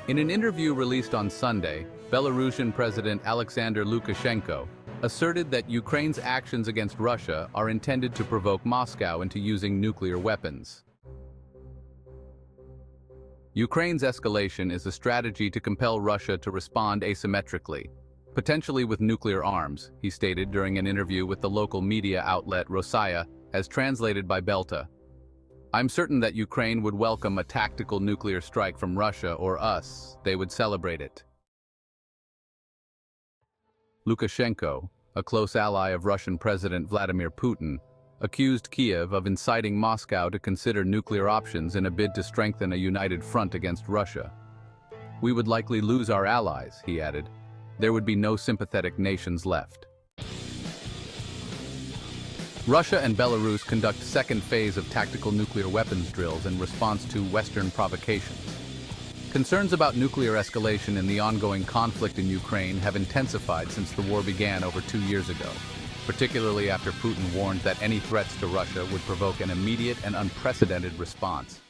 In an interview released on Sunday, Belarusian President Alexander Lukashenko asserted that Ukraine's actions against Russia are intended to provoke Moscow into using nuclear weapons. Ukraine's escalation is a strategy to compel Russia to respond asymmetrically, potentially with nuclear arms, he stated during an interview with the local media outlet Rossiya, as translated by Belta. I'm certain that Ukraine would welcome a tactical nuclear strike from Russia or us. They would celebrate it. Lukashenko, a close ally of Russian President Vladimir Putin, accused Kiev of inciting Moscow to consider nuclear options in a bid to strengthen a united front against Russia. We would likely lose our allies, he added. There would be no sympathetic nations left. Russia and Belarus conduct second phase of tactical nuclear weapons drills in response to Western provocations. Concerns about nuclear escalation in the ongoing conflict in Ukraine have intensified since the war began over 2 years ago, particularly after Putin warned that any threats to Russia would provoke an immediate and unprecedented response.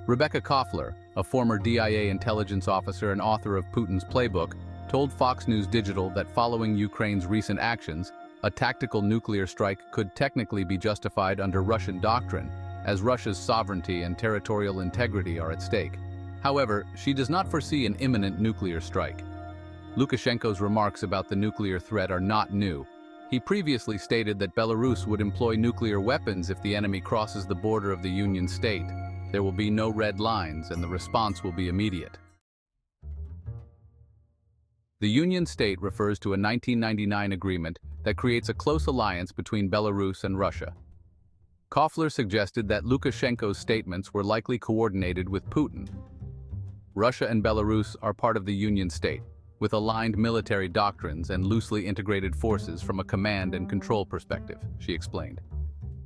Rebekah Koffler, a former DIA intelligence officer and author of Putin's Playbook, told Fox News Digital that following Ukraine's recent actions, a tactical nuclear strike could technically be justified under Russian doctrine, as Russia's sovereignty and territorial integrity are at stake. However, she does not foresee an imminent nuclear strike. Lukashenko's remarks about the nuclear threat are not new. He previously stated that Belarus would employ nuclear weapons if the enemy crosses the border of the Union state. There will be no red lines, and the response will be immediate. The Union State refers to a 1999 agreement that creates a close alliance between Belarus and Russia. Koffler suggested that Lukashenko's statements were likely coordinated with Putin. Russia and Belarus are part of the Union State, with aligned military doctrines and loosely integrated forces from a command and control perspective, she explained.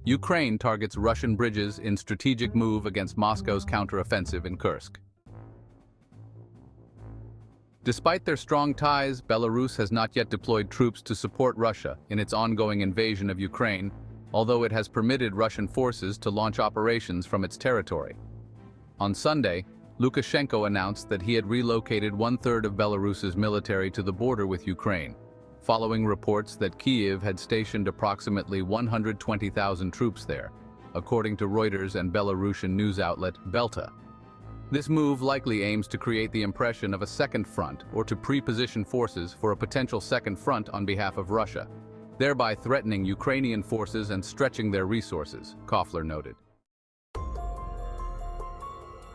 Ukraine targets Russian bridges in strategic move against Moscow's counteroffensive in Kursk. Despite their strong ties, Belarus has not yet deployed troops to support Russia in its ongoing invasion of Ukraine, although it has permitted Russian forces to launch operations from its territory. On Sunday, Lukashenko announced that he had relocated one-third of Belarus's military to the border with Ukraine, following reports that Kiev had stationed approximately 120,000 troops there, according to Reuters and Belarusian news outlet Belta. This move likely aims to create the impression of a second front or to pre-position forces for a potential second front on behalf of Russia, thereby threatening Ukrainian forces and stretching their resources, Koffler noted.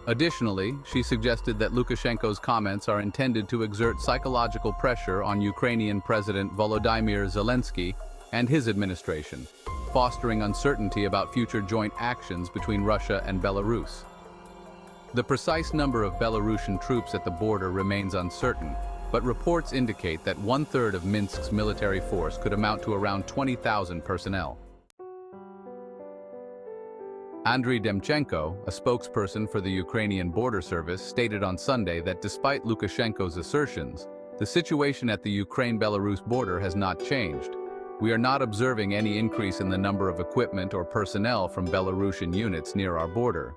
Additionally, she suggested that Lukashenko's comments are intended to exert psychological pressure on Ukrainian President Volodymyr Zelensky and his administration, fostering uncertainty about future joint actions between Russia and Belarus. The precise number of Belarusian troops at the border remains uncertain, but reports indicate that one-third of Minsk's military force could amount to around 20,000 personnel. Andriy Demchenko, a spokesperson for the Ukrainian Border Service, stated on Sunday that despite Lukashenko's assertions, the situation at the Ukraine-Belarus border has not changed. We are not observing any increase in the number of equipment or personnel from Belarusian units near our border.